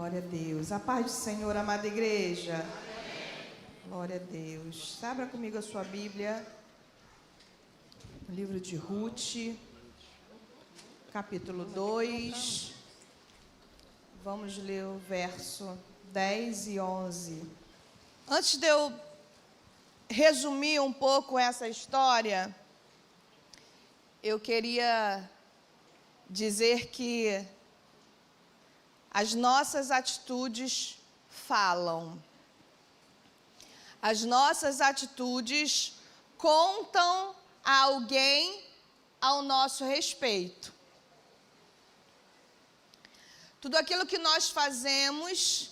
Glória a Deus. A paz do Senhor, amada igreja. Amém. Glória a Deus. Abra comigo a sua Bíblia. No livro de Ruth, capítulo 2. Vamos ler o verso 10 e 11. Antes de eu resumir um pouco essa história, eu queria dizer que as nossas atitudes falam. As nossas atitudes contam a alguém ao nosso respeito. Tudo aquilo que nós fazemos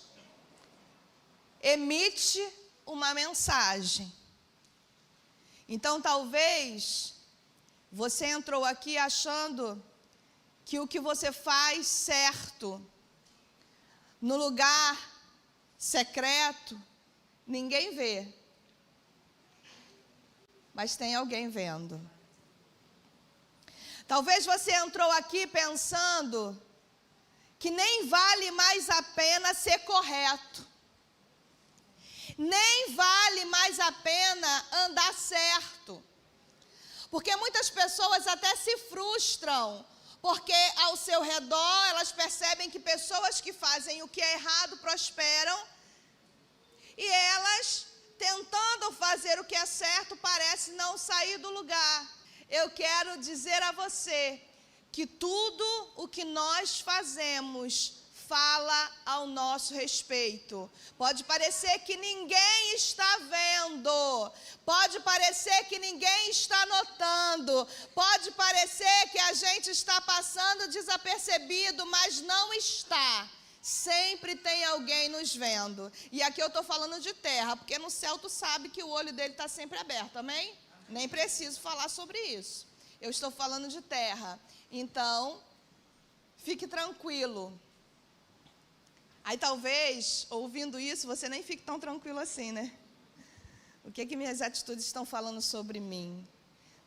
emite uma mensagem. Então, talvez você entrou aqui achando que o que você faz certo, no lugar secreto, ninguém vê. Mas tem alguém vendo. Talvez você entrou aqui pensando que nem vale mais a pena ser correto. Nem vale mais a pena andar certo. Porque muitas pessoas até se frustram, porque ao seu redor elas percebem que pessoas que fazem o que é errado prosperam, e elas, tentando fazer o que é certo, parece não sair do lugar. Eu quero dizer a você que tudo o que nós fazemos fala ao nosso respeito. Pode parecer que ninguém está vendo, pode parecer que ninguém está notando, pode parecer que a gente está passando desapercebido, mas não está. Sempre tem alguém nos vendo. E aqui eu estou falando de terra, porque no céu tu sabe que o olho dele está sempre aberto, amém? Nem preciso falar sobre isso. Eu estou falando de terra. Então, fique tranquilo. Aí talvez, ouvindo isso, você nem fique tão tranquilo assim, né? O que minhas atitudes estão falando sobre mim?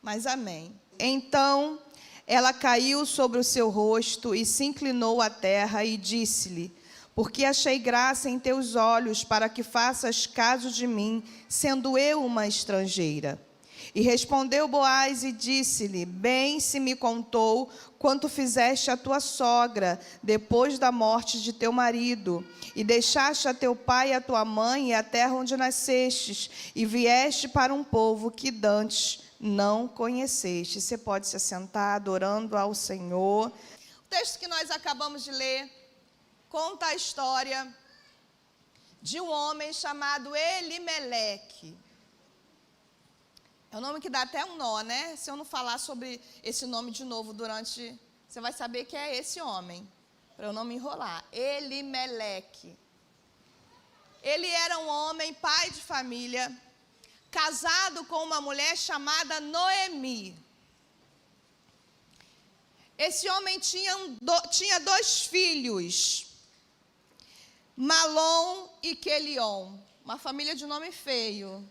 Mas amém. Então, ela caiu sobre o seu rosto e se inclinou à terra e disse-lhe: porque achei graça em teus olhos para que faças caso de mim, sendo eu uma estrangeira. E respondeu Boaz e disse-lhe: bem se me contou quanto fizeste a tua sogra, depois da morte de teu marido, e deixaste a teu pai e a tua mãe e a terra onde nascestes, e vieste para um povo que dantes não conheceste. Você pode se assentar adorando ao Senhor. O texto que nós acabamos de ler conta a história de um homem chamado Elimeleque. É um nome que dá até um nó, né? Se eu não falar sobre esse nome de novo durante... Você vai saber que é esse homem, para eu não me enrolar. Elimeleque. Ele era um homem, pai de família, casado com uma mulher chamada Noemi. Esse homem tinha dois filhos, Malom e Quelion. Uma família de nome feio.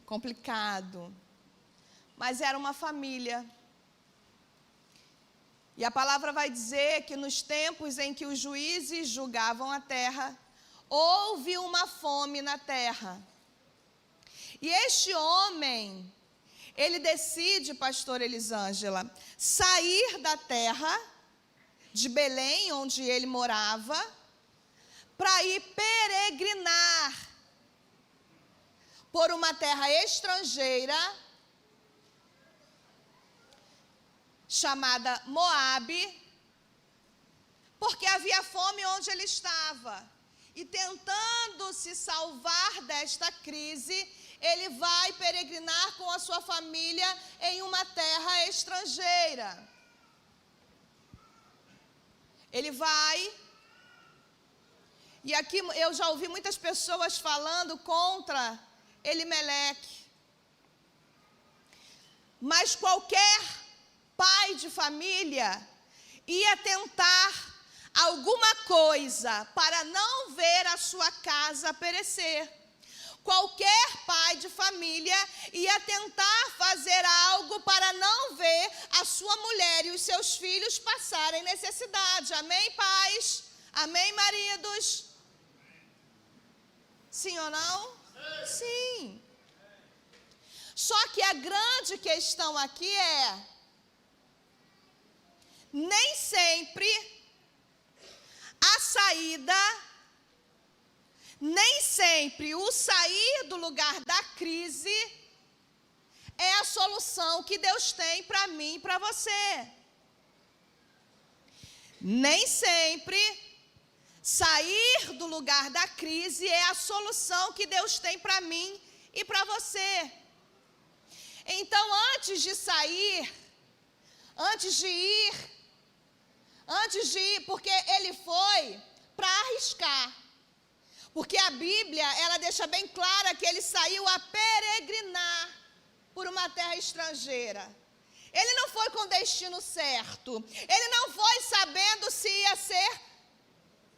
Complicado, mas era uma família. E a palavra vai dizer que nos tempos em que os juízes julgavam a terra, houve uma fome na terra. E este homem, ele decide, pastor Elisângela, sair da terra de Belém, onde ele morava, para ir peregrinar por uma terra estrangeira, chamada Moabe, porque havia fome onde ele estava. E tentando se salvar desta crise, ele vai peregrinar com a sua família em uma terra estrangeira. Ele vai... E aqui eu já ouvi muitas pessoas falando contra Elimeleque. Mas qualquer pai de família ia tentar alguma coisa para não ver a sua casa perecer. Qualquer pai de família ia tentar fazer algo para não ver a sua mulher e os seus filhos passarem necessidade. Amém, pais? Amém, maridos? Sim ou não? Sim. Só que a grande questão aqui é: nem sempre a saída, nem sempre o sair do lugar da crise é a solução que Deus tem para mim e para você. Nem sempre sair do lugar da crise é a solução que Deus tem para mim e para você. Então, antes de sair, antes de ir, porque ele foi para arriscar. Porque a Bíblia, ela deixa bem clara que ele saiu a peregrinar por uma terra estrangeira. Ele não foi com destino certo. Ele não foi sabendo se ia ser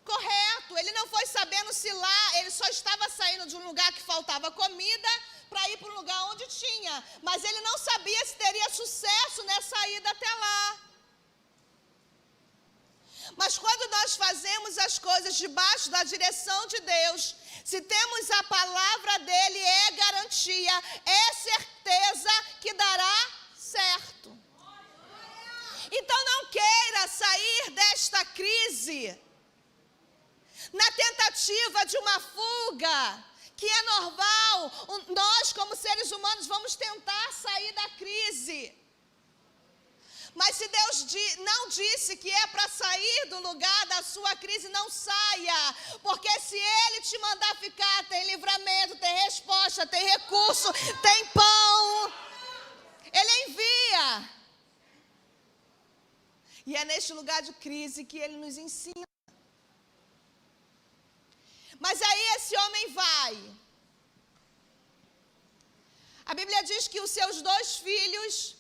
correto. Ele não foi sabendo se lá, ele só estava saindo de um lugar que faltava comida para ir para um lugar onde tinha. Mas ele não sabia se teria sucesso nessa ida até lá. Mas quando nós fazemos as coisas debaixo da direção de Deus, se temos a palavra dele, é garantia, é certeza que dará certo. Então não queira sair desta crise na tentativa de uma fuga, que é normal. Nós, como seres humanos, vamos tentar sair da crise. Mas se Deus não disse que é para sair do lugar da sua crise, não saia. Porque se Ele te mandar ficar, tem livramento, tem resposta, tem recurso, tem pão. Ele envia. E é neste lugar de crise que Ele nos ensina. Mas aí esse homem vai. A Bíblia diz que os seus 2 filhos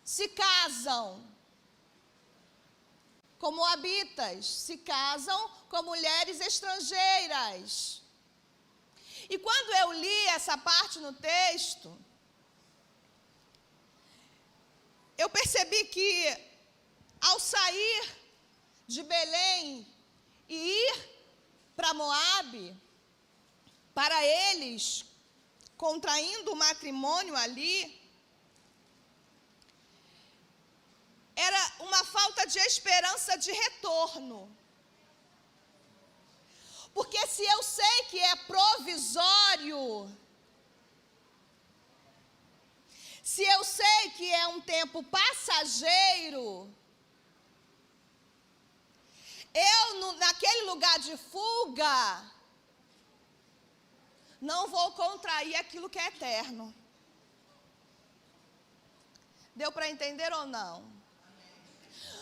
se casam com moabitas, se casam com mulheres estrangeiras. E quando eu li essa parte no texto, eu percebi que ao sair de Belém e ir para Moabe, para eles, contraindo o matrimônio ali, era uma falta de esperança de retorno. Porque se eu sei que é provisório, se eu sei que é um tempo passageiro, eu, naquele lugar de fuga, não vou contrair aquilo que é eterno. Deu para entender ou não?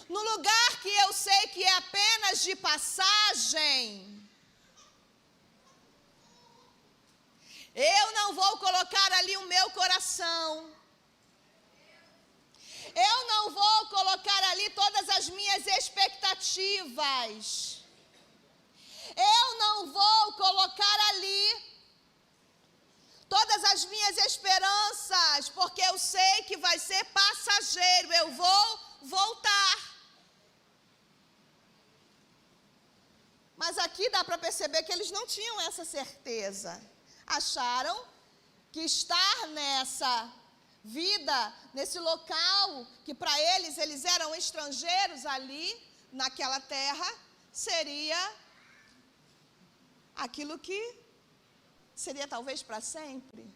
No lugar que eu sei que é apenas de passagem, eu não vou colocar ali o meu coração. Eu não vou colocar ali todas as minhas expectativas. Eu não vou colocar ali todas as minhas esperanças, porque eu sei que vai ser passageiro. Eu vou voltar. Mas aqui dá para perceber que eles não tinham essa certeza. Acharam que estar nessa vida, nesse local, que para eles eram estrangeiros ali, naquela terra, seria aquilo que seria talvez para sempre.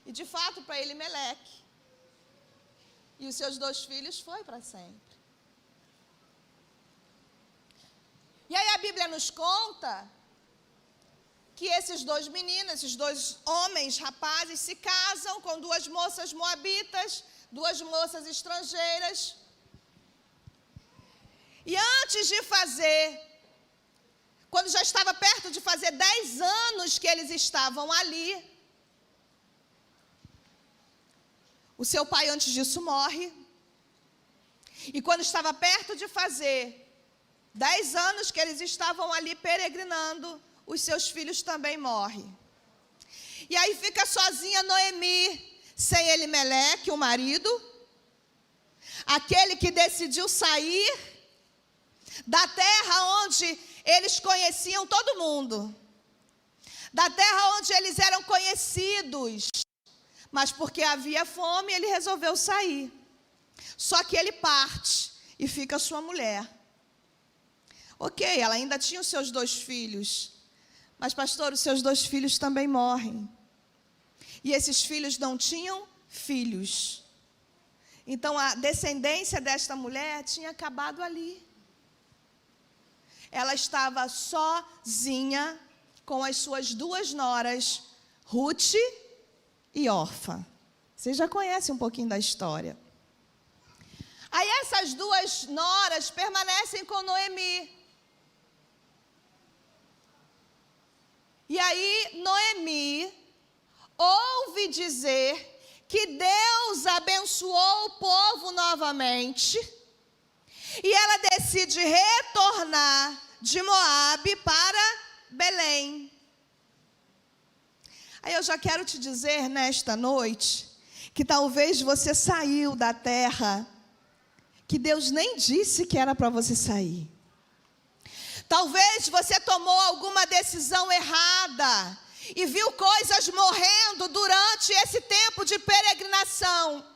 E de fato para Elimeleque e os seus 2 filhos foi para sempre. E aí a Bíblia nos conta que esses 2 meninos, esses 2 homens, rapazes, se casam com 2 moças moabitas, 2 moças estrangeiras. E antes de fazer, quando já estava perto de fazer 10 anos que eles estavam ali, o seu pai antes disso morre. E quando estava perto de fazer 10 anos que eles estavam ali peregrinando, os seus filhos também morrem. E aí fica sozinha Noemi, sem Elimeleque, o marido, aquele que decidiu sair da terra onde eles conheciam todo mundo, da terra onde eles eram conhecidos, mas porque havia fome, ele resolveu sair. Só que ele parte e fica sua mulher. Ok, ela ainda tinha os seus 2 filhos, mas pastor, os seus 2 filhos também morrem. E esses filhos não tinham filhos. Então a descendência desta mulher tinha acabado ali. Ela estava sozinha com as suas 2 noras, Ruth e Orfa. Vocês já conhecem um pouquinho da história. Aí essas 2 noras permanecem com Noemi. E aí Noemi ouve dizer que Deus abençoou o povo novamente, e ela decide retornar de Moabe para Belém. Aí eu já quero te dizer nesta noite, que talvez você saiu da terra que Deus nem disse que era para você sair. Talvez você tomou alguma decisão errada e viu coisas morrendo durante esse tempo de peregrinação.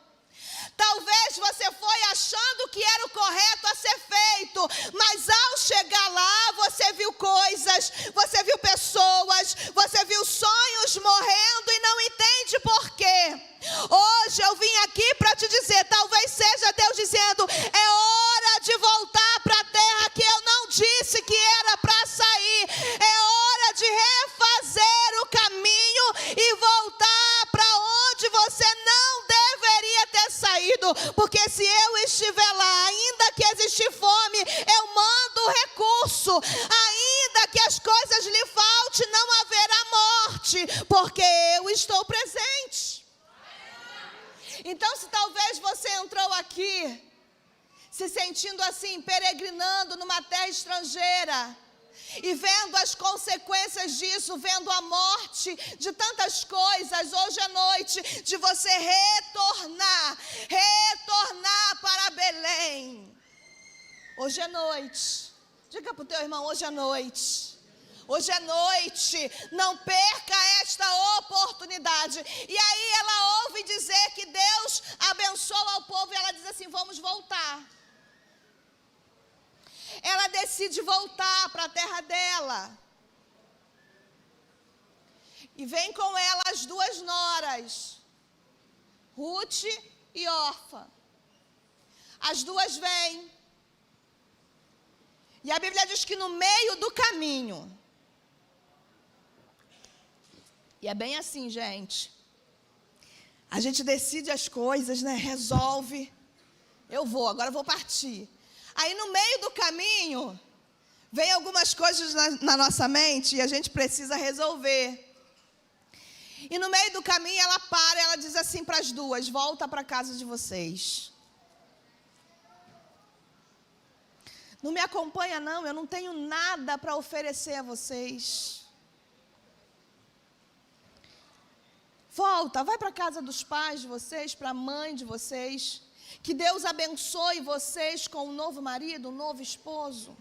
Talvez você foi achando que era o correto a ser feito, mas ao chegar lá, você viu coisas, você viu pessoas, você viu sonhos morrendo e não entende por quê. Hoje eu vim aqui para te dizer, talvez seja Deus dizendo, é hora de voltar para a terra que eu não disse que era para sair. É hora de refazer o caminho e voltar para onde você não deveria ter saído. Porque se eu estiver lá, ainda que existe fome, eu mando recurso. Ainda que as coisas lhe faltem, não haverá morte, porque eu estou presente. Então, se talvez você entrou aqui se sentindo assim, peregrinando numa terra estrangeira, e vendo as consequências disso, vendo a morte de tantas coisas, hoje à noite, de você retornar para Belém. Hoje é noite. Diga para o teu irmão, hoje é noite. Hoje é noite, não perca esta oportunidade. E aí ela ouve dizer que Deus abençoa o povo e ela diz assim, vamos voltar. Ela decide voltar para a terra dela. E vem com ela as 2 noras, Ruth e Orfa. As 2 vêm. E a Bíblia diz que no meio do caminho, e é bem assim, gente, a gente decide as coisas, né? Resolve. Agora eu vou partir. Aí no meio do caminho, vem algumas coisas na nossa mente e a gente precisa resolver. E no meio do caminho ela para, ela diz assim para as 2, volta para a casa de vocês. Não me acompanha não, eu não tenho nada para oferecer a vocês. Volta, vai para a casa dos pais de vocês, para a mãe de vocês. Que Deus abençoe vocês com um novo marido, um novo esposo.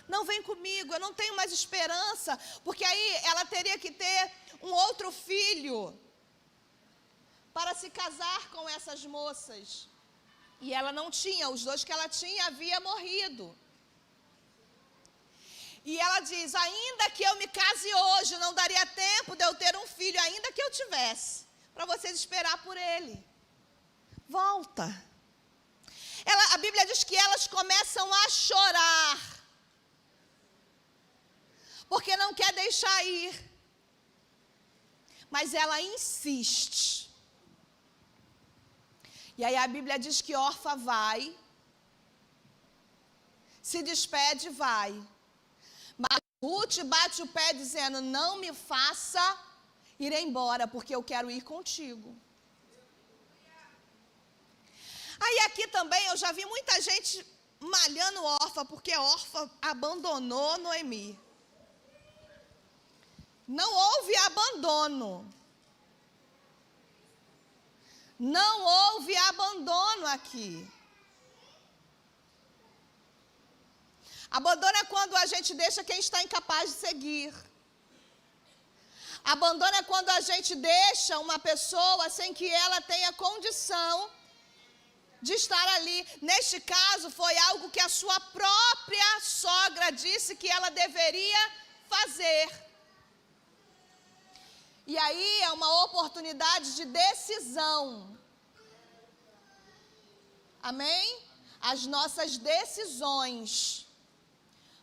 Não vem comigo, eu não tenho mais esperança, porque aí ela teria que ter um outro filho para se casar com essas moças. E ela não tinha, os 2 que ela tinha haviam morrido. E ela diz, ainda que eu me case hoje, não daria tempo de eu ter um filho, ainda que eu tivesse, para vocês esperar por ele. Volta. A Bíblia diz que elas começam a chorar, porque não quer deixar ir. Mas ela insiste. E aí a Bíblia diz que Orfa vai, se despede e vai. Mas Ruth bate o pé dizendo, não me faça ir embora, porque eu quero ir contigo. Aí aqui também eu já vi muita gente malhando Orfa, porque Orfa abandonou Noemi. Não houve abandono. Não houve abandono aqui. Abandono é quando a gente deixa quem está incapaz de seguir. Abandono é quando a gente deixa uma pessoa sem que ela tenha condição de estar ali. Neste caso, foi algo que a sua própria sogra disse que ela deveria fazer. E aí é uma oportunidade de decisão. Amém? As nossas decisões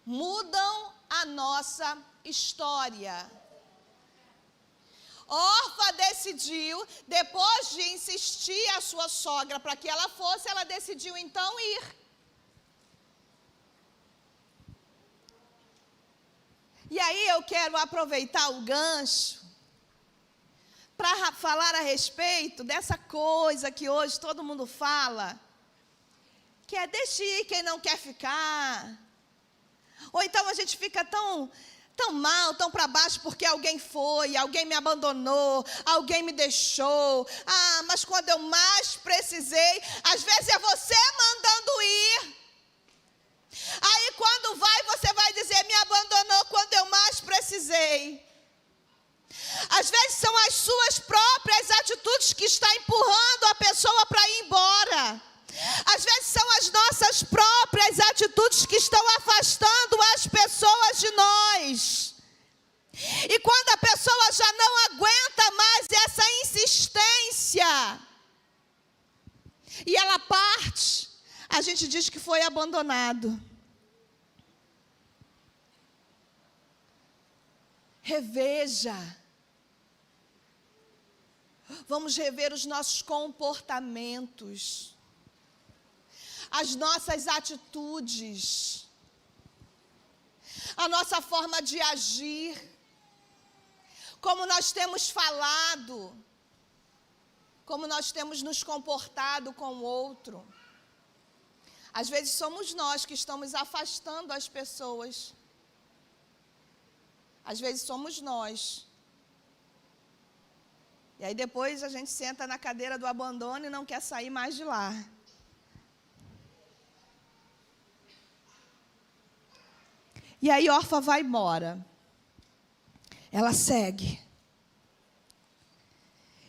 mudam a nossa história. Orfa decidiu, depois de insistir a sua sogra para que ela fosse, ela decidiu então ir. E aí eu quero aproveitar o gancho para falar a respeito dessa coisa que hoje todo mundo fala, que é deixe ir quem não quer ficar. Ou então a gente fica tão mal, tão para baixo porque alguém foi, alguém me abandonou, alguém me deixou. Ah, mas quando eu mais precisei, às vezes é você mandando ir. Aí quando vai, você vai dizer, me abandonou quando eu mais precisei. Às vezes são as suas próprias atitudes que estão empurrando a pessoa para ir embora. Às vezes são as nossas próprias atitudes que estão afastando as pessoas de nós. E quando a pessoa já não aguenta mais essa insistência, e ela parte, a gente diz que foi abandonado. Reveja. Vamos rever os nossos comportamentos, as nossas atitudes, a nossa forma de agir, como nós temos falado, como nós temos nos comportado com o outro. Às vezes somos nós que estamos afastando as pessoas. Às vezes somos nós. E aí depois a gente senta na cadeira do abandono e não quer sair mais de lá. E aí Orfa vai embora. Ela segue.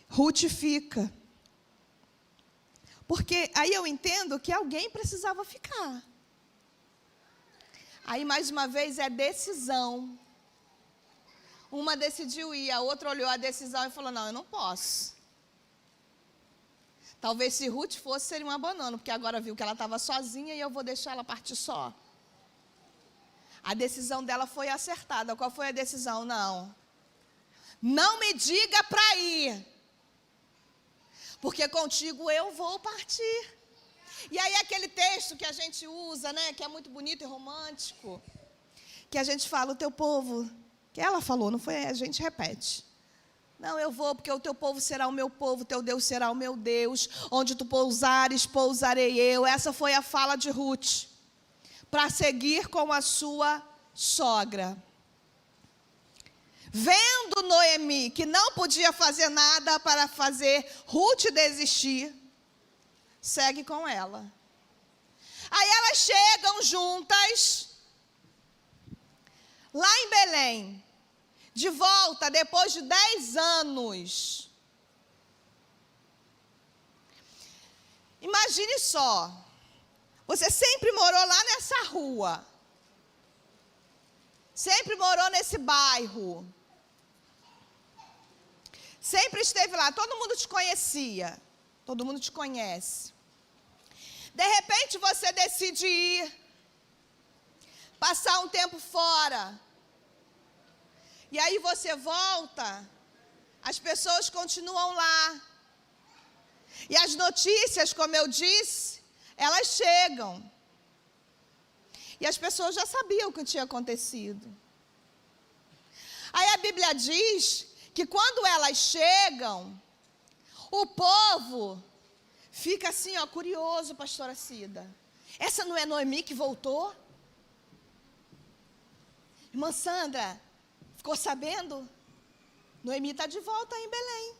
Ruth fica. Porque aí eu entendo que alguém precisava ficar. Aí mais uma vez é decisão. Uma decidiu ir, a outra olhou a decisão e falou, não, eu não posso. Talvez se Ruth fosse, seria um abandono, porque agora viu que ela estava sozinha e eu vou deixar ela partir só. A decisão dela foi acertada. Qual foi a decisão? Não me diga para ir, porque contigo eu vou partir. E aí aquele texto que a gente usa, né, que é muito bonito e romântico, que a gente fala, o teu povo, que ela falou, não foi? A gente repete. Não, eu vou, porque o teu povo será o meu povo, teu Deus será o meu Deus, onde tu pousares, pousarei eu. Essa foi a fala de Ruth, para seguir com a sua sogra. Vendo Noemi que não podia fazer nada para fazer Ruth desistir, segue com ela. Aí elas chegam juntas, lá em Belém, de volta depois de 10 anos. Imagine só, você sempre morou lá nessa rua, sempre morou nesse bairro, sempre esteve lá, todo mundo te conhecia, todo mundo te conhece. De repente você decide ir, passar um tempo fora, e aí você volta, as pessoas continuam lá, e as notícias, como eu disse, elas chegam, e as pessoas já sabiam o que tinha acontecido. Aí a Bíblia diz que quando elas chegam, o povo fica assim, ó, curioso, pastora Cida. Essa não é Noemi que voltou? Irmã Sandra, ficou sabendo? Noemi está de volta aí em Belém.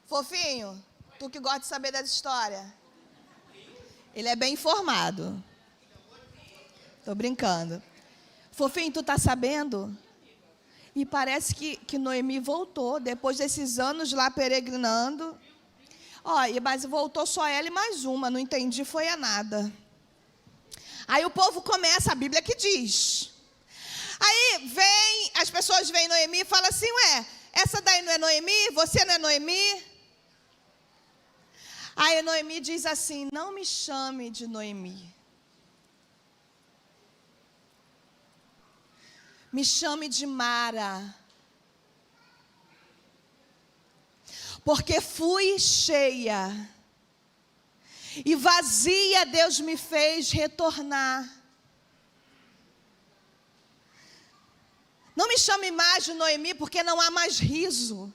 Fofinho, tu que gosta de saber das histórias. Ele é bem informado. Tô brincando. Fofinho, tu tá sabendo? E parece que Noemi voltou, depois desses anos lá peregrinando. Olha, mas voltou só ela e mais uma, não entendi, foi a nada. Aí o povo começa, a Bíblia que diz. Aí as pessoas veem Noemi e falam assim, ué, essa daí não é Noemi? Você não é Noemi? Aí Noemi diz assim, não me chame de Noemi. Me chame de Mara. Porque fui cheia. E vazia Deus me fez retornar. Não me chame mais de Noemi, porque não há mais riso.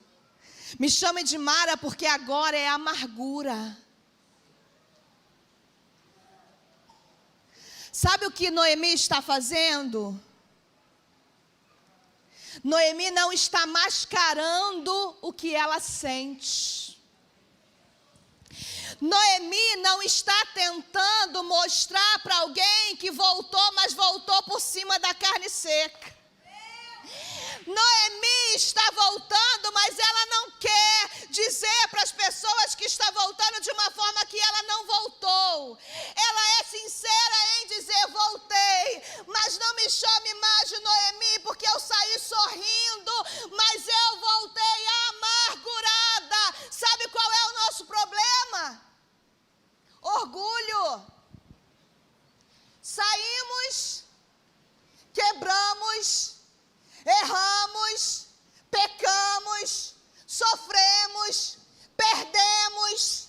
Me chame de Mara, porque agora é amargura. Sabe o que Noemi está fazendo? Noemi não está mascarando o que ela sente. Noemi não está tentando mostrar para alguém que voltou, mas voltou por cima da carne seca. Noemi está voltando, mas ela não quer dizer para as pessoas que está voltando de uma forma que ela não voltou. Ela é sincera em dizer, voltei, mas não me chame mais de Noemi, porque eu saí sorrindo, mas eu voltei amargurada. Sabe qual é o nosso problema? Orgulho. Saímos, quebramos, erramos, pecamos, sofremos, perdemos,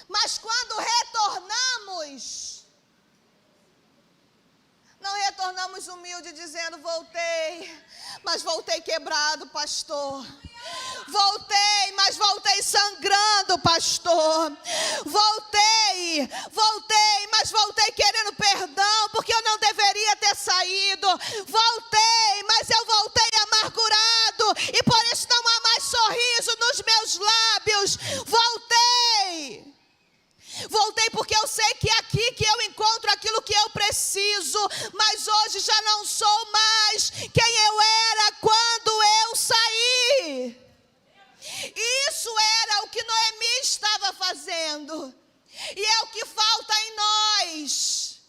mas quando retornamos, não retornamos humilde dizendo, voltei, mas voltei quebrado, pastor. Voltei, mas voltei sangrando, pastor. Voltei, mas voltei querendo perdão, porque eu não deveria ter saído. Voltei, mas eu voltei amargurado, e por isso não há mais sorriso nos meus lábios. Voltei porque eu sei que é aqui que eu encontro aquilo que eu preciso, mas hoje já não sou mais quem eu era quando eu saí. Isso era o que Noemi estava fazendo, e é o que falta em nós.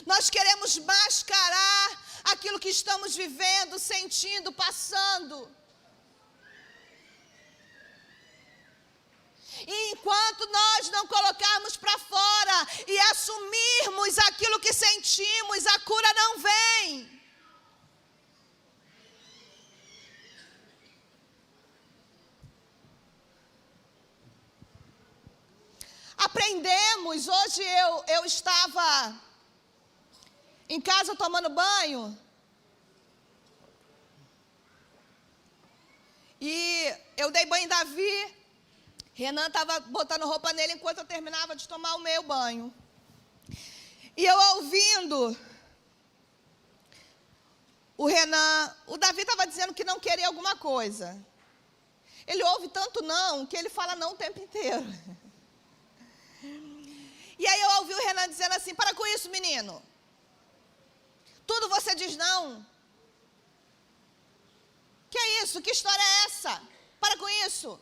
Nós queremos mascarar aquilo que estamos vivendo, sentindo, passando. E enquanto nós não colocarmos para fora e assumirmos aquilo que sentimos, a cura não vem. Aprendemos, hoje eu estava em casa tomando banho, e eu dei banho em Davi. Renan estava botando roupa nele enquanto eu terminava de tomar o meu banho. E eu ouvindo o Renan, o Davi estava dizendo que não queria alguma coisa. Ele ouve tanto não, que ele fala não o tempo inteiro. E aí eu ouvi o Renan dizendo assim, para com isso, menino. Tudo você diz não. Que é isso? Que história é essa? Para com isso.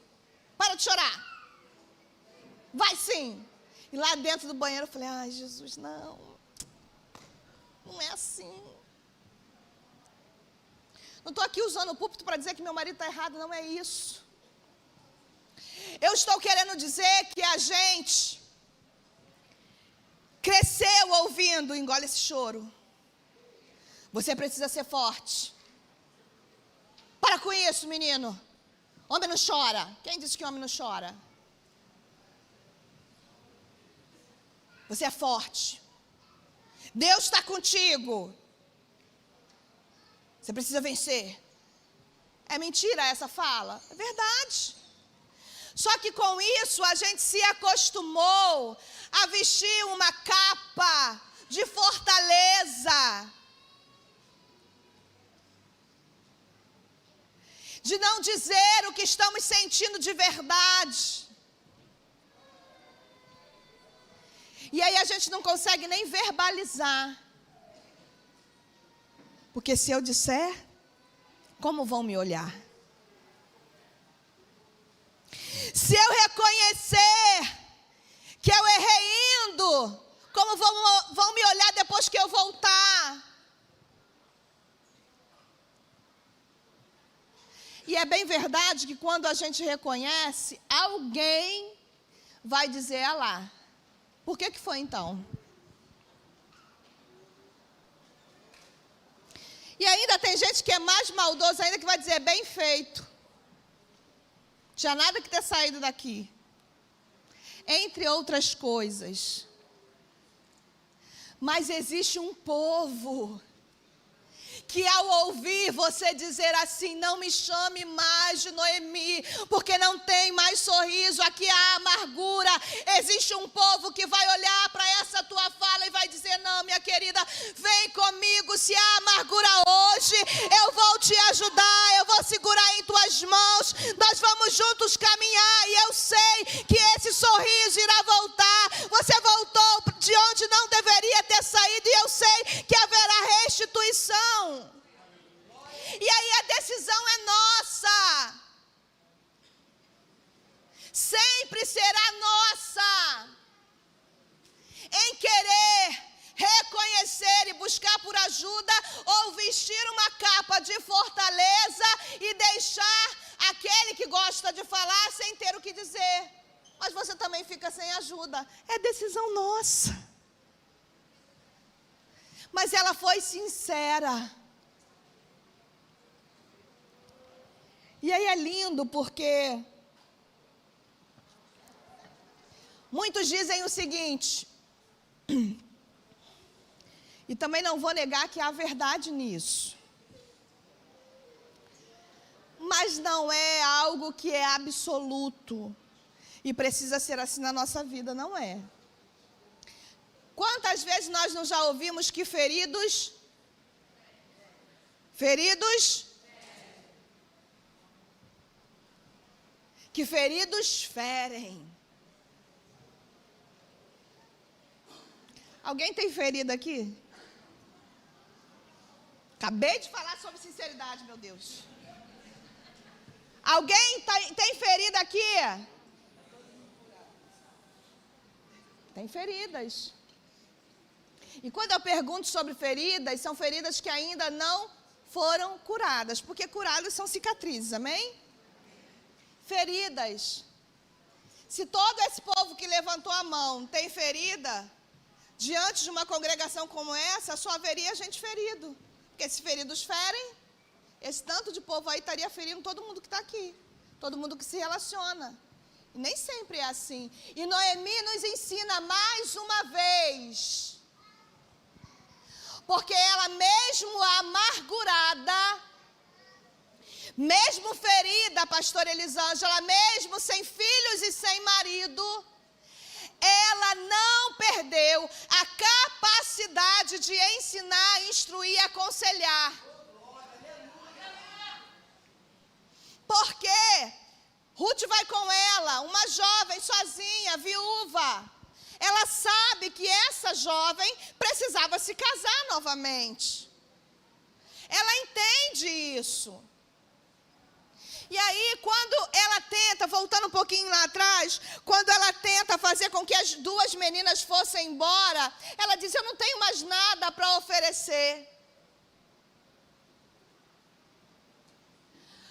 Para de chorar. Vai sim. E lá dentro do banheiro eu falei, ai Jesus, não é assim. Não estou aqui usando o púlpito para dizer que meu marido está errado, não é isso. Eu estou querendo dizer que a gente cresceu ouvindo, engole esse choro. Você precisa ser forte. Para com isso, menino. Homem não chora. Quem disse que homem não chora? Você é forte. Deus está contigo. Você precisa vencer. É mentira essa fala? É verdade. Só que com isso a gente se acostumou a vestir uma capa de fortaleza. De não dizer o que estamos sentindo de verdade. E aí a gente não consegue nem verbalizar. Porque se eu disser, como vão me olhar? Se eu reconhecer que eu errei indo, como vão me olhar depois que eu voltar? E é bem verdade que quando a gente reconhece, alguém vai dizer, ah lá, por que foi então? E ainda tem gente que é mais maldoso ainda, que vai dizer, bem feito. Tinha nada que ter saído daqui. Entre outras coisas. Mas existe um povo que ao ouvir você dizer assim, não me chame mais de Noemi, porque não tem mais sorriso, aqui há amargura. Existe um povo que vai olhar para essa tua fala e vai dizer, não, minha querida, vem comigo, se há amargura hoje, eu vou te ajudar, eu vou segurar em tuas mãos, nós vamos juntos caminhar, e eu sei que esse sorriso irá voltar. Você voltou de onde não deveria ter saído, e eu sei que haverá restituição. E aí a decisão é nossa. Sempre será nossa. Em querer reconhecer e buscar por ajuda, ou vestir uma capa de fortaleza e deixar aquele que gosta de falar sem ter o que dizer. Mas você também fica sem ajuda. É decisão nossa. Mas ela foi sincera. E aí é lindo porque muitos dizem o seguinte, e também não vou negar que há verdade nisso, mas não é algo que é absoluto e precisa ser assim na nossa vida, não é. Quantas vezes nós não já ouvimos que feridos ferem. Alguém tem ferida aqui? Acabei de falar sobre sinceridade, meu Deus. Alguém tem ferida aqui? Tem feridas. E quando eu pergunto sobre feridas, são feridas que ainda não foram curadas, porque curadas são cicatrizes, amém? Feridas. Se todo esse povo que levantou a mão tem ferida, diante de uma congregação como essa, só haveria gente ferido. Porque se feridos ferem, esse tanto de povo aí estaria ferindo todo mundo que está aqui. Todo mundo que se relaciona. E nem sempre é assim. E Noemi nos ensina mais uma vez. Porque ela mesmo amargurada, mesmo ferida, pastora Elisângela, mesmo sem filhos e sem marido, ela não perdeu a capacidade de ensinar, instruir e aconselhar. Porque Ruth vai com ela, uma jovem sozinha, viúva. Ela sabe que essa jovem precisava se casar novamente. Ela entende isso. E aí, quando ela tenta, voltando um pouquinho lá atrás, quando ela tenta fazer com que as duas meninas fossem embora, ela diz, eu não tenho mais nada para oferecer.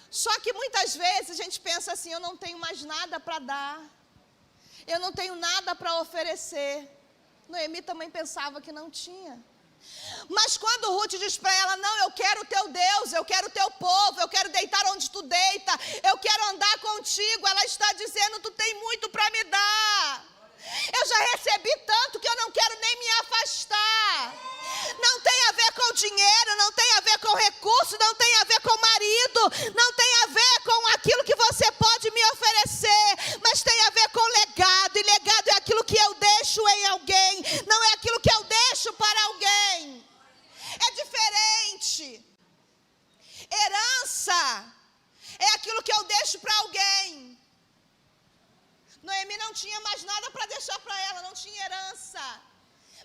Só que muitas vezes a gente pensa assim, eu não tenho mais nada para dar. Eu não tenho nada para oferecer. Noemi também pensava que não tinha. Mas quando Ruth diz para ela, não, eu quero o teu Deus, eu quero o teu povo, eu quero deitar onde tu deita, eu quero andar contigo, ela está dizendo, tu tem muito para me dar. Eu já recebi tanto que eu não quero nem me afastar. Não tem a ver com dinheiro, não tem a ver com recurso, não tem a ver com marido, não tem a ver com aquilo que você pode me oferecer, mas tem a ver com legado, e legado é aquilo que eu deixo em alguém, não é aquilo que eu deixo para alguém. É diferente. Herança é aquilo que eu deixo para alguém. Noemi não tinha mais nada para deixar para ela, não tinha herança,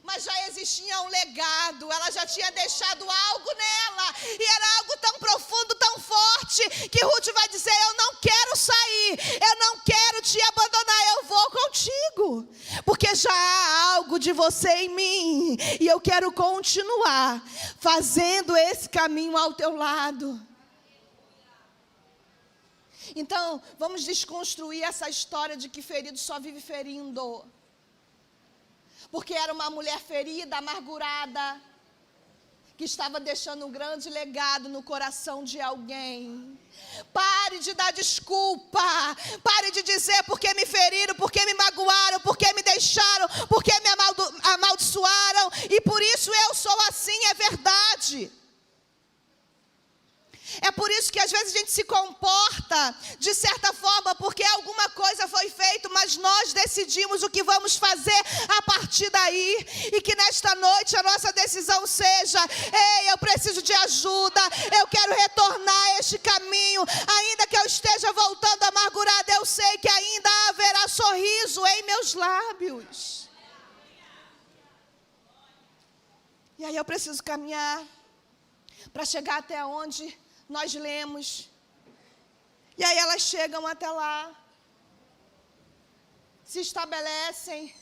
mas já existia um legado, ela já tinha deixado algo nela, e era algo tão profundo, tão forte, que Ruth vai dizer: eu não quero sair, eu não quero te abandonar, eu vou contigo, porque já há algo de você em mim, e eu quero continuar fazendo esse caminho ao teu lado. Então, vamos desconstruir essa história de que ferido só vive ferindo. Porque era uma mulher ferida, amargurada, que estava deixando um grande legado no coração de alguém. Pare de dar desculpa, pare de dizer porque me feriram, porque me magoaram, porque me deixaram, porque me amaldiçoaram, e por isso eu sou assim, é verdade. É por isso que às vezes a gente se comporta de certa forma, porque alguma coisa foi feita, mas nós decidimos o que vamos fazer a partir daí. E que nesta noite a nossa decisão seja: ei, eu preciso de ajuda, eu quero retornar a este caminho. Ainda que eu esteja voltando amargurada, eu sei que ainda haverá sorriso em meus lábios. E aí eu preciso caminhar para chegar até onde nós lemos. E aí elas chegam até lá, se estabelecem.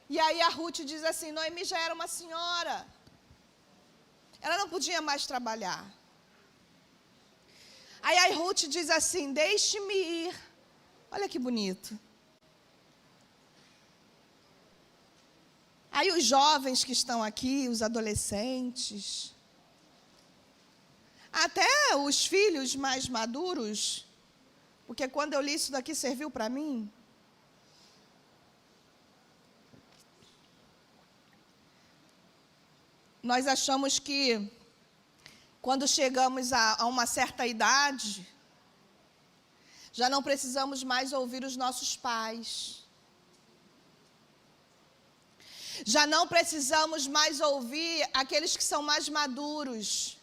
E aí a Ruth diz assim: Noemi já era uma senhora, ela não podia mais trabalhar. Aí a Ruth diz assim: deixe-me ir. Olha que bonito. Aí os jovens que estão aqui, os adolescentes, até os filhos mais maduros, porque quando eu li isso daqui serviu para mim. Nós achamos que quando chegamos a uma certa idade, já não precisamos mais ouvir os nossos pais. Já não precisamos mais ouvir aqueles que são mais maduros.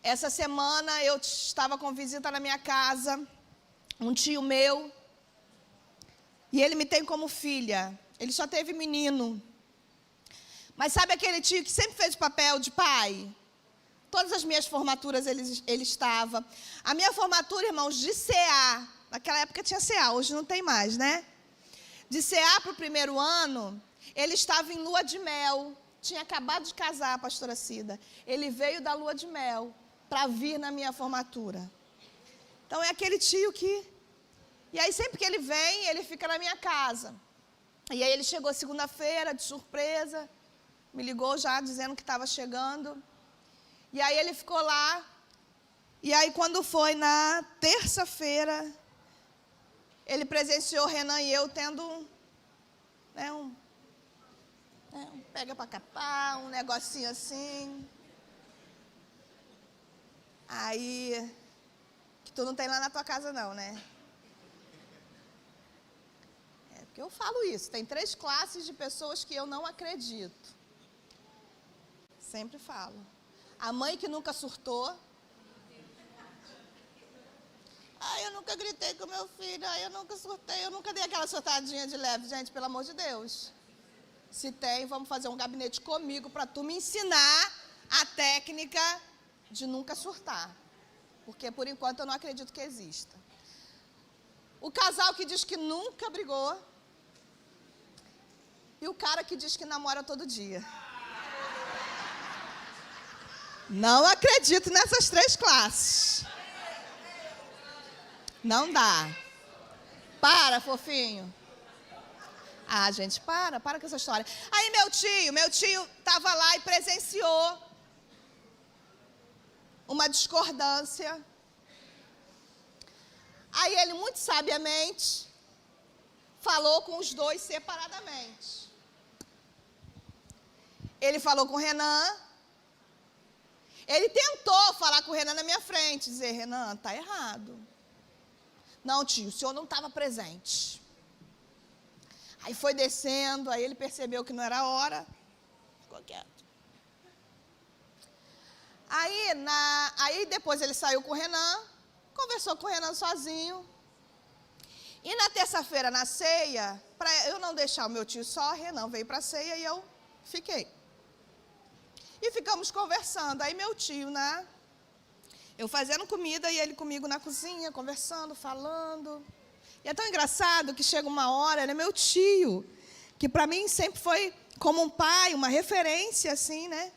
Essa semana eu estava com visita na minha casa, um tio meu, e ele me tem como filha. Ele só teve menino. Mas sabe aquele tio que sempre fez o papel de pai? Todas as minhas formaturas ele estava. A minha formatura, irmãos, de CA, naquela época tinha CA, hoje não tem mais, né? De CA para o primeiro ano, ele estava em lua de mel. Tinha acabado de casar, a pastora Cida. Ele veio da lua de mel para vir na minha formatura. Então é aquele tio que... E aí sempre que ele vem, ele fica na minha casa. E aí ele chegou segunda-feira, de surpresa, me ligou já dizendo que estava chegando. E aí ele ficou lá. E aí quando foi na terça-feira, ele presenciou Renan e eu tendo um pega para capar, um negocinho assim. Aí, que tu não tem lá na tua casa não, né? É porque eu falo isso, tem 3 classes de pessoas que eu não acredito. Sempre falo. A mãe que nunca surtou. Eu nunca gritei com meu filho, eu nunca surtei, eu nunca dei aquela surtadinha de leve. Gente, pelo amor de Deus. Se tem, vamos fazer um gabinete comigo para tu me ensinar a técnica de nunca surtar. Porque, por enquanto, eu não acredito que exista. O casal que diz que nunca brigou. E o cara que diz que namora todo dia. Não acredito nessas 3 classes. Não dá. Para, fofinho. Gente, para com essa história. Aí meu tio estava lá e presenciou uma discordância. Aí ele, muito sabiamente, falou com os 2 separadamente. Ele falou com o Renan. Ele tentou falar com o Renan na minha frente, dizer: Renan, está errado. Não, tio, o senhor não estava presente. Aí foi descendo, aí ele percebeu que não era hora, ficou quieto. Aí depois ele saiu com o Renan, conversou com o Renan sozinho. E na terça-feira, na ceia, para eu não deixar o meu tio só, Renan veio para a ceia e eu fiquei. E ficamos conversando. Aí meu tio, né? Eu fazendo comida e ele comigo na cozinha, conversando, falando. E é tão engraçado que chega uma hora, ele é meu tio, que para mim sempre foi como um pai, uma referência, assim, né?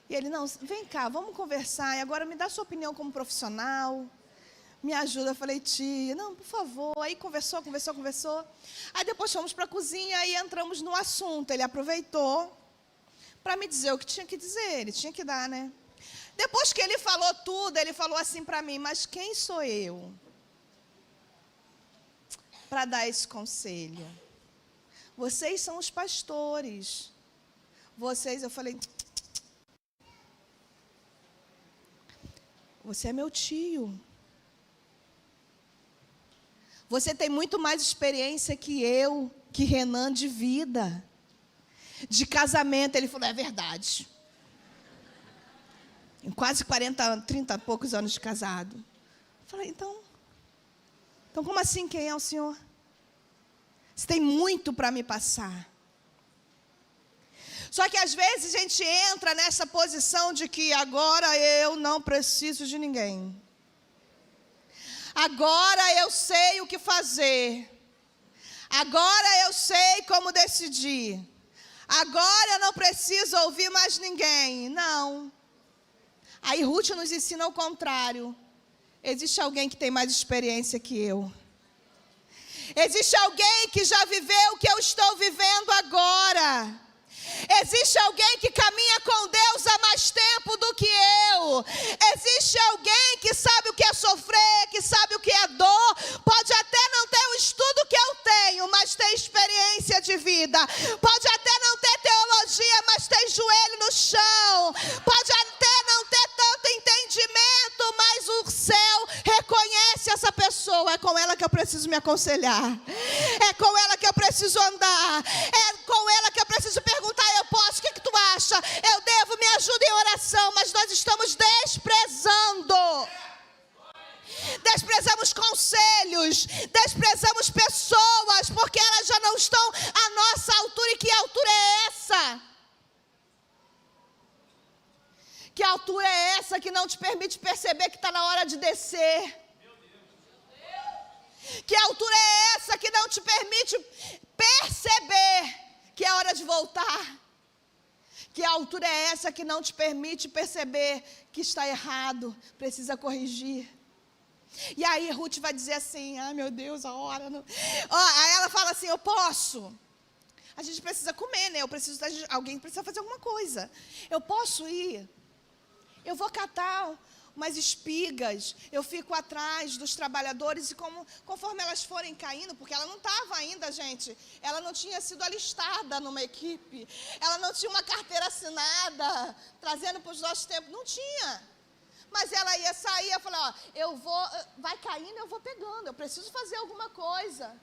E ele, não, vem cá, vamos conversar. E agora me dá sua opinião como profissional. Me ajuda. Eu falei, tia, não, por favor. Aí conversou. Aí depois fomos para a cozinha e entramos no assunto. Ele aproveitou para me dizer o que tinha que dizer. Ele tinha que dar, né? Depois que ele falou tudo, ele falou assim para mim, mas quem sou eu para dar esse conselho? Vocês são os pastores. Vocês, eu falei, você é meu tio. Você tem muito mais experiência que eu, que Renan, de vida, de casamento. Ele falou, é verdade. Em quase 40, 30 e poucos anos de casado. Eu falei, então como assim, quem é o senhor? Você tem muito para me passar. Só que às vezes a gente entra nessa posição de que agora eu não preciso de ninguém. Agora eu sei o que fazer. Agora eu sei como decidir. Agora eu não preciso ouvir mais ninguém. Não. Aí Ruth nos ensina o contrário. Existe alguém que tem mais experiência que eu. Existe alguém que já viveu o que eu estou vivendo agora. Existe alguém que caminha com Deus há mais tempo do que eu. Existe alguém que sabe o que é sofrer, que sabe o que é dor. Pode até não ter o estudo que eu tenho, mas tem experiência de vida. Pode até não ter teologia, mas tem joelho no chão. Pode até não ter tanto entendimento, mas o céu reconhece essa pessoa. É com ela que eu preciso me aconselhar. É com ela que eu preciso andar. É com ela que eu preciso perguntar, eu posso, o que tu acha? Eu devo, me ajuda em oração, mas nós estamos desprezamos conselhos, desprezamos pessoas, porque elas já não estão à nossa altura. E que altura é essa? Que altura é essa que não te permite perceber que está na hora de descer? Que altura é essa que não te permite perceber que é hora de voltar? Que altura é essa que não te permite perceber que está errado, precisa corrigir? E aí Ruth vai dizer assim, ai meu Deus, a hora não... Aí ela fala assim, eu posso. A gente precisa comer, né? Alguém precisa fazer alguma coisa. Eu posso ir? Eu vou catar umas espigas, eu fico atrás dos trabalhadores e conforme elas forem caindo, porque ela não estava ainda, gente, ela não tinha sido alistada numa equipe, ela não tinha uma carteira assinada, trazendo para os nossos tempos, não tinha. Mas ela ia sair, eu falei, vai caindo, eu vou pegando, eu preciso fazer alguma coisa.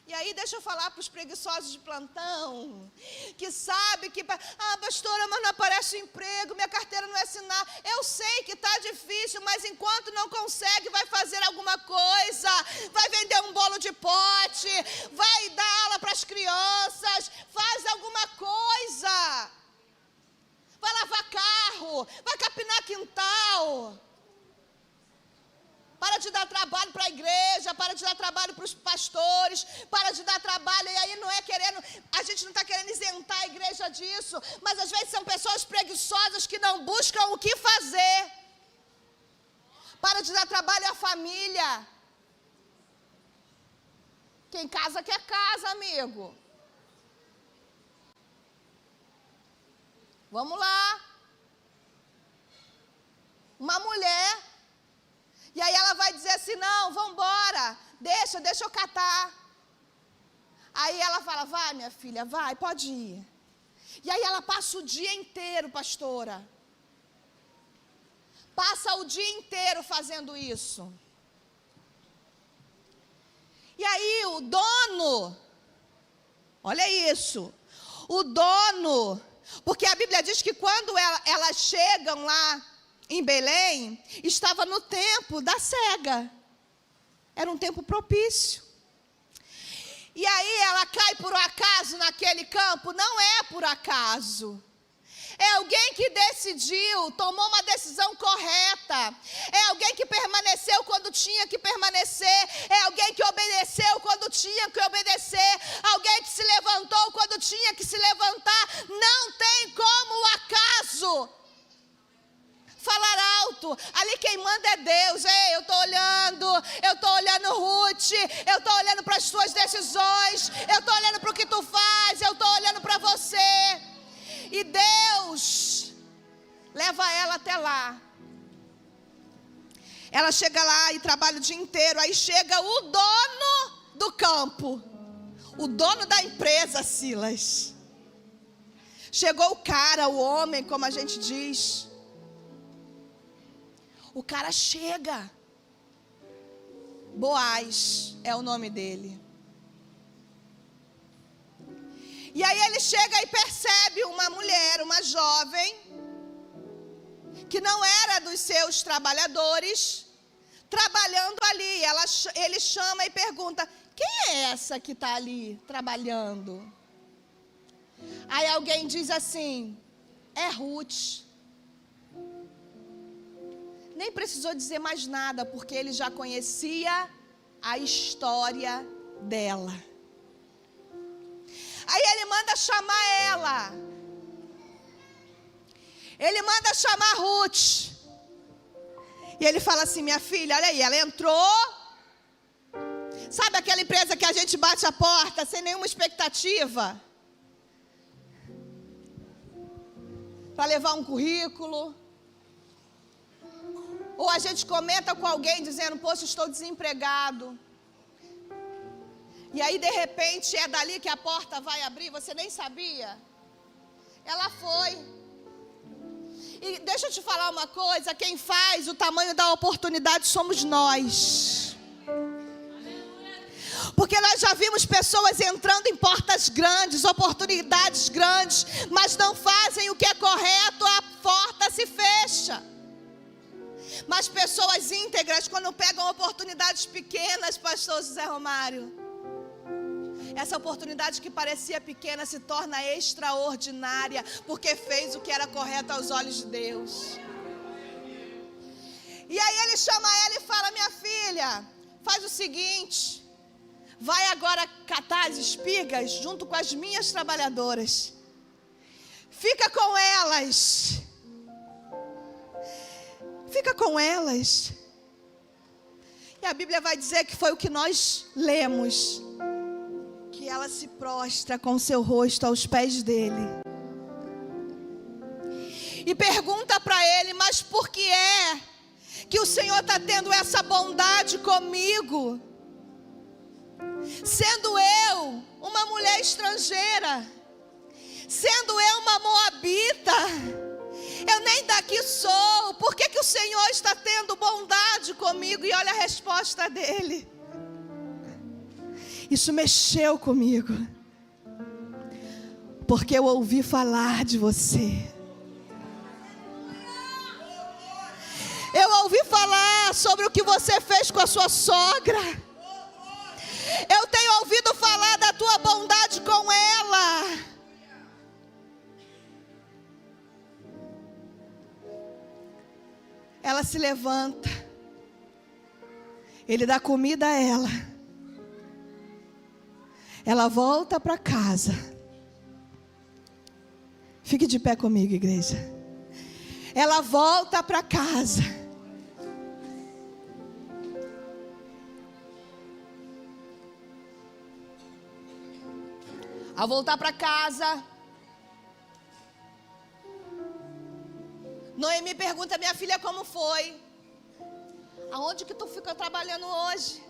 E aí, deixa eu falar para os preguiçosos de plantão, que sabe que, pastora, mas não aparece o emprego, minha carteira não é assinada. Eu sei que está difícil, mas enquanto não consegue, vai fazer alguma coisa, vai vender um bolo de pote, vai dar aula para as crianças, faz alguma coisa. Vai lavar carro, vai capinar quintal. Para de dar trabalho para a igreja, para de dar trabalho para os pastores, para de dar trabalho, e aí não é querendo, a gente não está querendo isentar a igreja disso, mas às vezes são pessoas preguiçosas que não buscam o que fazer. Para de dar trabalho à família. Quem casa quer casa, amigo. Vamos lá. Uma mulher... E aí ela vai dizer assim, não, vamos embora, deixa eu catar. Aí ela fala, vai minha filha, vai, pode ir. E aí ela passa o dia inteiro, pastora. Passa o dia inteiro fazendo isso. E aí o dono, olha isso, o dono, porque a Bíblia diz que quando elas chegam lá, em Belém, estava no tempo da cega. Era um tempo propício. E aí ela cai por acaso naquele campo? Não é por acaso. É alguém que decidiu, tomou uma decisão correta. É alguém que permaneceu quando tinha que permanecer. É alguém que obedeceu quando tinha que obedecer. Alguém que se levantou quando tinha que se levantar. Não tem como o acaso falar alto. Ali quem manda é Deus. Ei, eu estou olhando Ruth, eu estou olhando para as tuas decisões, eu estou olhando para o que tu faz, eu estou olhando para você. E Deus leva ela até lá. Ela chega lá e trabalha o dia inteiro. Aí chega o dono do campo, o dono da empresa, Silas. Chegou o cara, o homem, como a gente diz. O cara chega. Boaz é o nome dele. E aí ele chega e percebe uma mulher, uma jovem, que não era dos seus trabalhadores, trabalhando ali. Ele chama e pergunta: quem é essa que está ali trabalhando? Aí alguém diz assim: é Ruth. Nem precisou dizer mais nada, porque ele já conhecia a história dela. Aí ele manda chamar ela. Ele manda chamar Ruth. E ele fala assim: minha filha, olha aí, ela entrou. Sabe aquela empresa que a gente bate a porta sem nenhuma expectativa? Para levar um currículo. Ou a gente comenta com alguém dizendo: poxa, estou desempregado. E aí de repente é dali que a porta vai abrir, você nem sabia. Ela foi. E deixa eu te falar uma coisa: quem faz o tamanho da oportunidade somos nós. Porque nós já vimos pessoas entrando em portas grandes, oportunidades grandes, mas não fazem o que é correto, a porta se fecha. Mas pessoas íntegras, quando pegam oportunidades pequenas, pastor José Romário, essa oportunidade que parecia pequena se torna extraordinária, porque fez o que era correto aos olhos de Deus. E aí ele chama ela e fala: minha filha, faz o seguinte, vai agora catar as espigas junto com as minhas trabalhadoras. Fica com elas. Fica com elas. E a Bíblia vai dizer que foi o que nós lemos, que ela se prostra com seu rosto aos pés dele. E pergunta para ele: mas por que é que o Senhor está tendo essa bondade comigo? Sendo eu uma mulher estrangeira, sendo eu uma moabita, eu nem daqui sou, por que o Senhor está tendo bondade comigo? E olha a resposta dele. Isso mexeu comigo, porque eu ouvi falar de você. Eu ouvi falar sobre o que você fez com a sua sogra. Eu tenho ouvido falar da tua bondade com ela. Ela se levanta. Ele dá comida a ela. Ela volta para casa. Fique de pé comigo, igreja. Ela volta para casa. Ao voltar para casa, Noemi pergunta: minha filha, como foi? Aonde que tu ficou trabalhando hoje?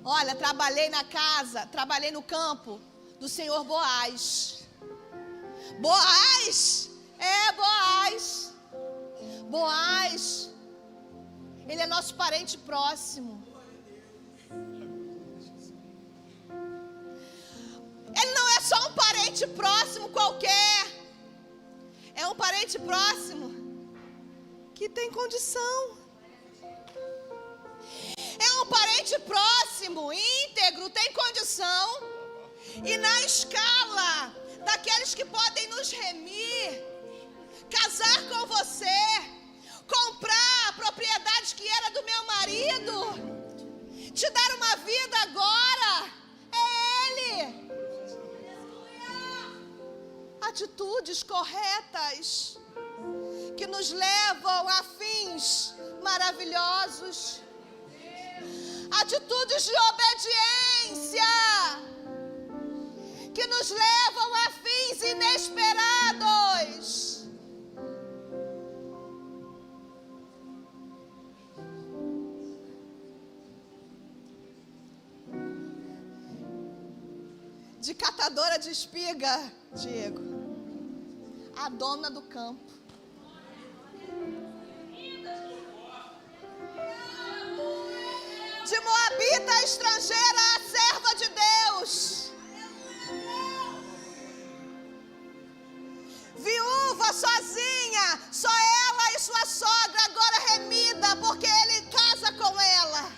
Olha, trabalhei na casa, trabalhei no campo do senhor Boaz. Boaz? É, Boaz. Boaz, ele é nosso parente próximo. Ele não é só um parente próximo qualquer. É um parente próximo que tem condição. É um parente próximo, íntegro, tem condição. E na escala daqueles que podem nos remir, casar com você, comprar a propriedade que era do meu marido, te dar uma vida agora, é Ele. Atitudes corretas que nos levam a fins maravilhosos. Atitudes de obediência que nos levam a fins inesperados. De catadora de espiga, Diego, a dona do campo. De moabita estrangeira, a serva de Deus. Viúva, sozinha, só ela e sua sogra, agora remida, porque ele casa com ela.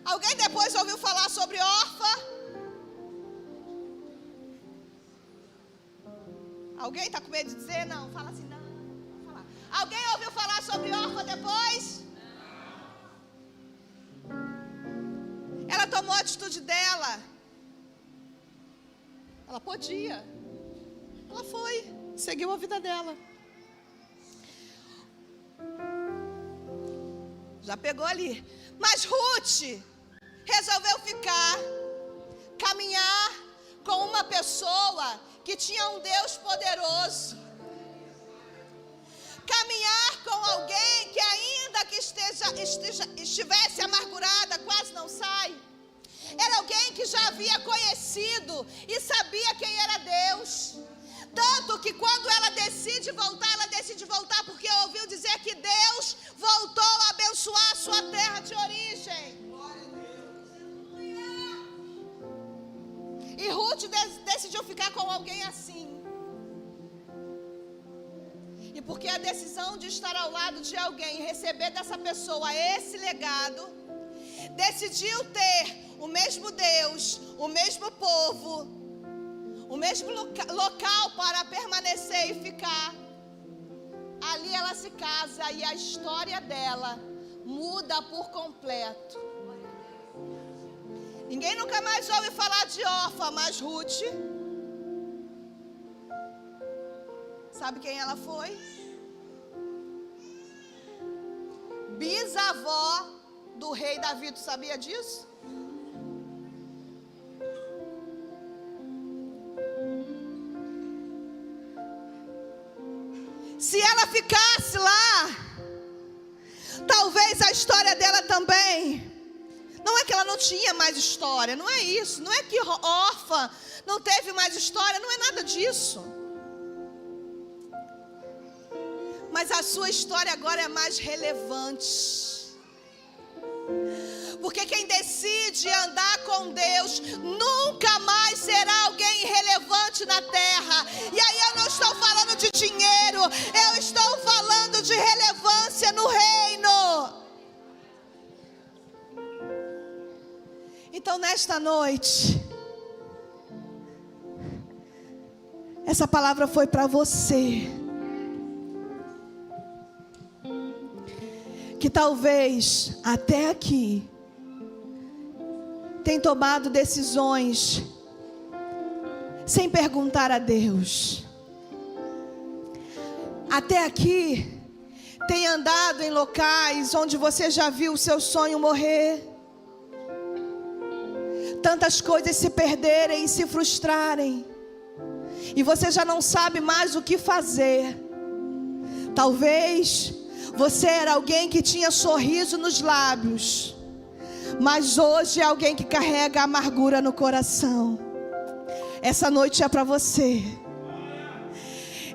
Alguém depois ouviu falar sobre órfã? Alguém está com medo de dizer? Não, fala assim, não. Falar. Alguém ouviu falar sobre órfã depois? Ela tomou a atitude dela. Ela podia. Ela foi, seguiu a vida dela. Já pegou ali. Mas Ruth resolveu ficar, caminhar com uma pessoa que tinha um Deus poderoso. Caminhar com alguém que ainda que estivesse amargurada, quase não sai. Era alguém que já havia conhecido e sabia quem era Deus. Tanto que quando ela decide voltar porque ouviu dizer que Deus voltou a abençoar a sua terra de origem. E Ruth decidiu ficar com alguém assim. E porque a decisão de estar ao lado de alguém, receber dessa pessoa esse legado, decidiu ter o mesmo Deus, o mesmo povo, o mesmo local para permanecer e ficar. Ali ela se casa e a história dela muda por completo. Ninguém nunca mais ouve falar de órfã, mas Ruth, sabe quem ela foi? Bisavó do rei Davi, tu sabia disso? Se ela ficasse lá, talvez a história dela também. Não é que ela não tinha mais história, não é isso. Não é que órfã não teve mais história, não é nada disso. Mas a sua história agora é mais relevante. Porque quem decide andar com Deus nunca mais será alguém irrelevante na terra. E aí eu não estou falando de dinheiro, eu estou falando de relevância no reino. Então nesta noite, essa palavra foi para você. Que talvez até aqui tem tomado decisões sem perguntar a Deus. Até aqui tem andado em locais onde você já viu o seu sonho morrer. Tantas coisas se perderem e se frustrarem. E você já não sabe mais o que fazer. Talvez você era alguém que tinha sorriso nos lábios, mas hoje é alguém que carrega amargura no coração. Essa noite é para você.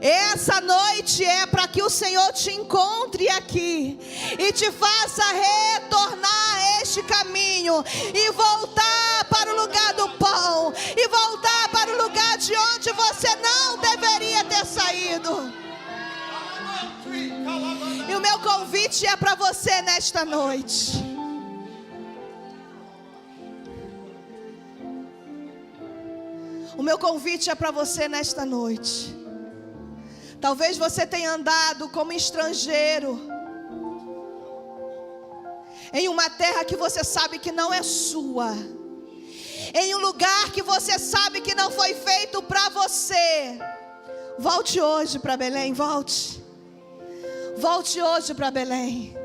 Essa noite é para que o Senhor te encontre aqui e te faça retornar a este caminho e voltar para o lugar do pão e voltar para o lugar de onde você não deveria ter saído. E o meu convite é para você nesta noite. O meu convite é para você nesta noite. Talvez você tenha andado como estrangeiro em uma terra que você sabe que não é sua, em um lugar que você sabe que não foi feito para você. Volte hoje para Belém, volte. Volte hoje para Belém.